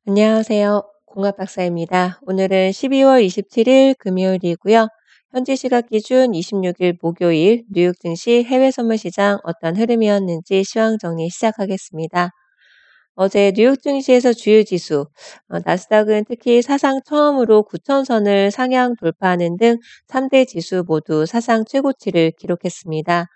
안녕하세요. 공합박사입니다. 오늘은 12월 27일 금요일이고요. 현지 시각 기준 26일 목요일 뉴욕 증시 해외 선물 시장 어떤 흐름이었는지 시황 정리 시작하겠습니다. 어제 뉴욕 증시에서 주요 지수, 나스닥은 특히 사상 처음으로 9천선을 상향 돌파하는 등 3대 지수 모두 사상 최고치를 기록했습니다.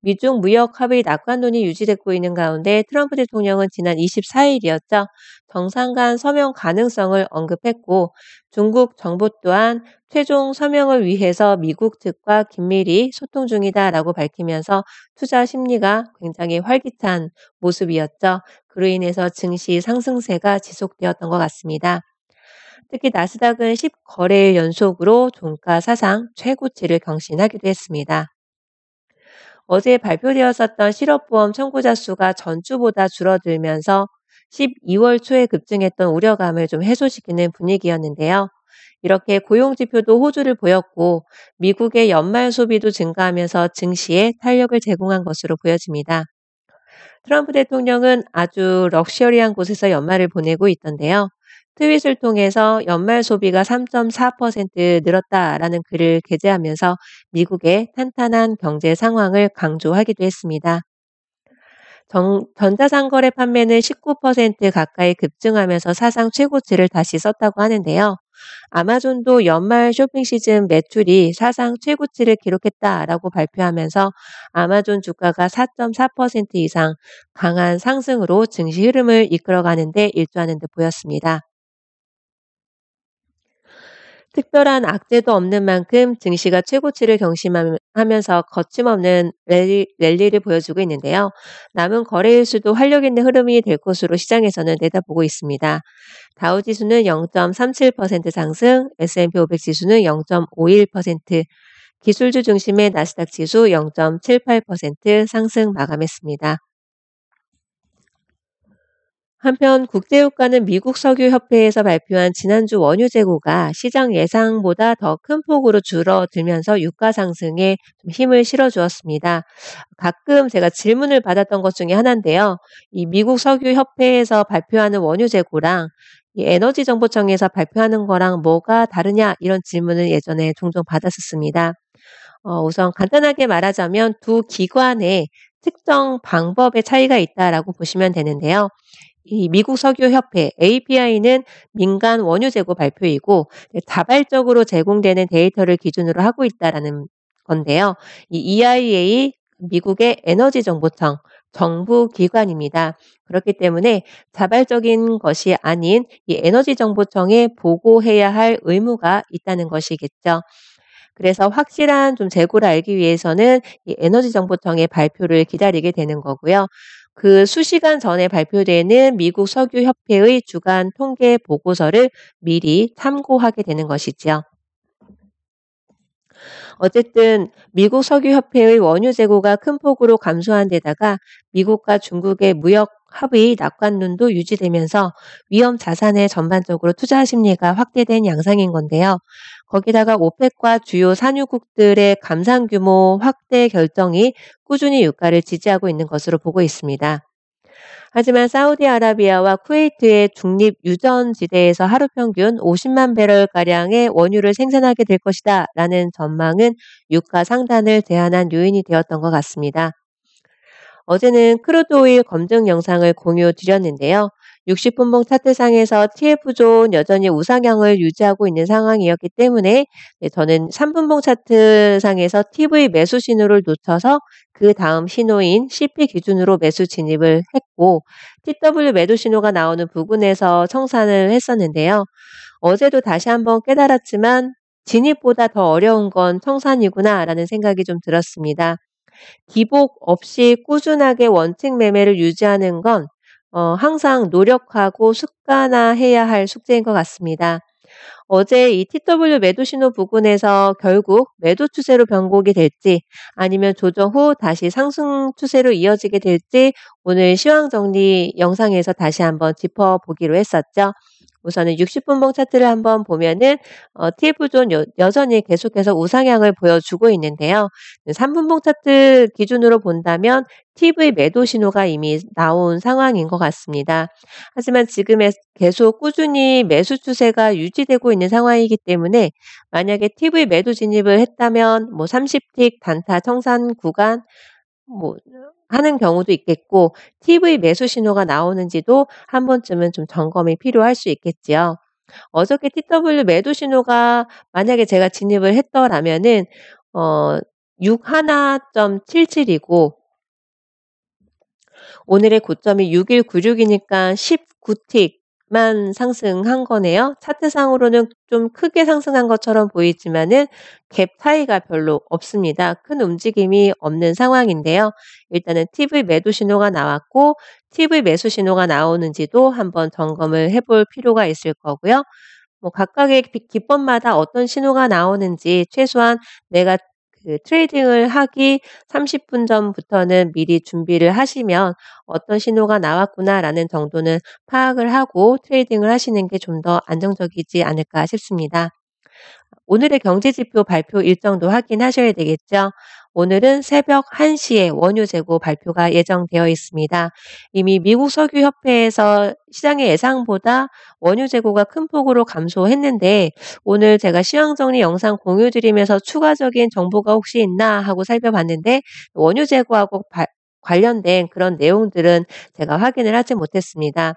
미중 무역 합의 낙관론이 유지되고 있는 가운데 트럼프 대통령은 지난 24일이었죠. 정상 간 서명 가능성을 언급했고 중국 정부 또한 최종 서명을 위해서 미국 측과 긴밀히 소통 중이다라고 밝히면서 투자 심리가 굉장히 활기찬 모습이었죠. 그로 인해서 증시 상승세가 지속되었던 것 같습니다. 특히 나스닥은 10거래일 연속으로 종가 사상 최고치를 경신하기도 했습니다. 어제 발표되었었던 실업보험 청구자 수가 전주보다 줄어들면서 12월 초에 급증했던 우려감을 좀 해소시키는 분위기였는데요. 이렇게 고용지표도 호조를 보였고 미국의 연말 소비도 증가하면서 증시에 탄력을 제공한 것으로 보여집니다. 트럼프 대통령은 아주 럭셔리한 곳에서 연말을 보내고 있던데요. 트윗을 통해서 연말 소비가 3.4% 늘었다라는 글을 게재하면서 미국의 탄탄한 경제 상황을 강조하기도 했습니다. 전자상거래 판매는 19% 가까이 급증하면서 사상 최고치를 다시 썼다고 하는데요. 아마존도 연말 쇼핑 시즌 매출이 사상 최고치를 기록했다라고 발표하면서 아마존 주가가 4.4% 이상 강한 상승으로 증시 흐름을 이끌어가는 데 일조하는 듯 보였습니다. 특별한 악재도 없는 만큼 증시가 최고치를 경신하면서 거침없는 랠리를 보여주고 있는데요. 남은 거래일 수도 활력 있는 흐름이 될 것으로 시장에서는 내다보고 있습니다. 다우지수는 0.37% 상승, S&P 500 지수는 0.51%, 기술주 중심의 나스닥 지수 0.78% 상승 마감했습니다. 한편 국제유가는 미국 석유협회에서 발표한 지난주 원유 재고가 시장 예상보다 더 큰 폭으로 줄어들면서 유가 상승에 좀 힘을 실어주었습니다. 가끔 제가 질문을 받았던 것 중에 하나인데요. 이 미국 석유협회에서 발표하는 원유 재고랑 이 에너지정보청에서 발표하는 거랑 뭐가 다르냐 이런 질문을 예전에 종종 받았었습니다. 우선 간단하게 말하자면 두 기관의 특정 방법의 차이가 있다라고 보시면 되는데요. 이 미국 석유협회 API는 민간 원유 재고 발표이고 자발적으로 제공되는 데이터를 기준으로 하고 있다라는 건데요. 이 EIA 미국의 에너지 정보청 정부 기관입니다. 그렇기 때문에 자발적인 것이 아닌 이 에너지 정보청에 보고해야 할 의무가 있다는 것이겠죠. 그래서 확실한 좀 재고를 알기 위해서는 이 에너지 정보청의 발표를 기다리게 되는 거고요. 그 수시간 전에 발표되는 미국 석유협회의 주간 통계 보고서를 미리 참고하게 되는 것이지요. 어쨌든 미국 석유협회의 원유 재고가 큰 폭으로 감소한 데다가 미국과 중국의 무역 합의 낙관론도 유지되면서 위험 자산에 전반적으로 투자 심리가 확대된 양상인 건데요. 거기다가 오펙과 주요 산유국들의 감산 규모 확대 결정이 꾸준히 유가를 지지하고 있는 것으로 보고 있습니다. 하지만 사우디아라비아와 쿠웨이트의 중립 유전지대에서 하루 평균 50만 배럴가량의 원유를 생산하게 될 것이다 라는 전망은 유가 상단을 제한한 요인이 되었던 것 같습니다. 어제는 크루드 오일 검증 영상을 공유 드렸는데요. 60분봉 차트상에서 TF존 여전히 우상향을 유지하고 있는 상황이었기 때문에 저는 3분봉 차트상에서 TV 매수 신호를 놓쳐서 그 다음 신호인 CP 기준으로 매수 진입을 했고 TW 매도 신호가 나오는 부근에서 청산을 했었는데요. 어제도 다시 한번 깨달았지만 진입보다 더 어려운 건 청산이구나라는 생각이 좀 들었습니다. 기복 없이 꾸준하게 원칙 매매를 유지하는 건 항상 노력하고 습관화해야 할 숙제인 것 같습니다. 어제 이 TW 매도 신호 부근에서 결국 매도 추세로 변곡이 될지 아니면 조정 후 다시 상승 추세로 이어지게 될지 오늘 시황 정리 영상에서 다시 한번 짚어보기로 했었죠. 우선은 60분봉 차트를 한번 보면은 TF존 여전히 계속해서 우상향을 보여주고 있는데요. 3분봉 차트 기준으로 본다면 TV 매도 신호가 이미 나온 상황인 것 같습니다. 하지만 지금의 계속 꾸준히 매수 추세가 유지되고 있는 상황이기 때문에 만약에 TV 매도 진입을 했다면 뭐 30틱 단타 청산 구간 뭐 하는 경우도 있겠고 TV 매수 신호가 나오는지도 한 번쯤은 좀 점검이 필요할 수 있겠지요. 어저께 TW 매도 신호가 만약에 제가 진입을 했더라면은 어 61.77이고 오늘의 고점이 6196이니까 19틱만 상승한 거네요. 차트상으로는 좀 크게 상승한 것처럼 보이지만은 갭 차이가 별로 없습니다. 큰 움직임이 없는 상황인데요. 일단은 TV 매도 신호가 나왔고 TV 매수 신호가 나오는지도 한번 점검을 해볼 필요가 있을 거고요. 뭐 각각의 기법마다 어떤 신호가 나오는지 최소한 내가 그 트레이딩을 하기 30분 전부터는 미리 준비를 하시면 '어떤 신호가 나왔구나.'라는 정도는 파악을 하고 트레이딩을 하시는 게 좀 더 안정적이지 않을까 싶습니다. 오늘의 경제지표 발표 일정도 확인하셔야 되겠죠. 오늘은 새벽 1시에 원유 재고 발표가 예정되어 있습니다. 이미 미국 석유협회에서 시장의 예상보다 원유 재고가 큰 폭으로 감소했는데 오늘 제가 시황정리 영상 공유 드리면서 추가적인 정보가 혹시 있나 하고 살펴봤는데 원유 재고하고 관련된 그런 내용들은 제가 확인을 하지 못했습니다.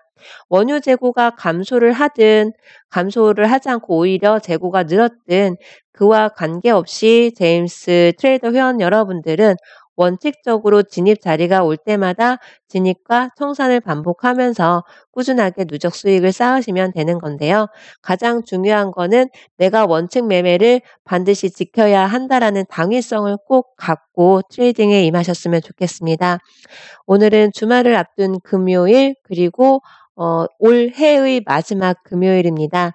원유 재고가 감소를 하든 감소를 하지 않고 오히려 재고가 늘었든 그와 관계없이 제임스 트레이더 회원 여러분들은 원칙적으로 진입 자리가 올 때마다 진입과 청산을 반복하면서 꾸준하게 누적 수익을 쌓으시면 되는 건데요. 가장 중요한 거는 내가 원칙 매매를 반드시 지켜야 한다라는 당위성을 꼭 갖고 트레이딩에 임하셨으면 좋겠습니다. 오늘은 주말을 앞둔 금요일 그리고 올해의 마지막 금요일입니다.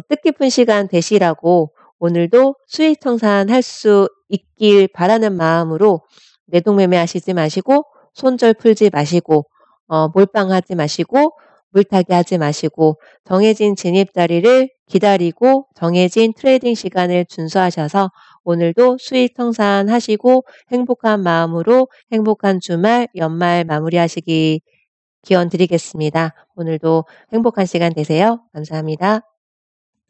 뜻깊은 시간 되시라고 오늘도 수익 청산할 수 있길 바라는 마음으로 내동매매 하시지 마시고 손절 풀지 마시고 몰빵하지 마시고 물타기 하지 마시고 정해진 진입 자리를 기다리고 정해진 트레이딩 시간을 준수하셔서 오늘도 수익 청산하시고 행복한 마음으로 행복한 주말 연말 마무리하시기 기원 드리겠습니다. 오늘도 행복한 시간 되세요. 감사합니다.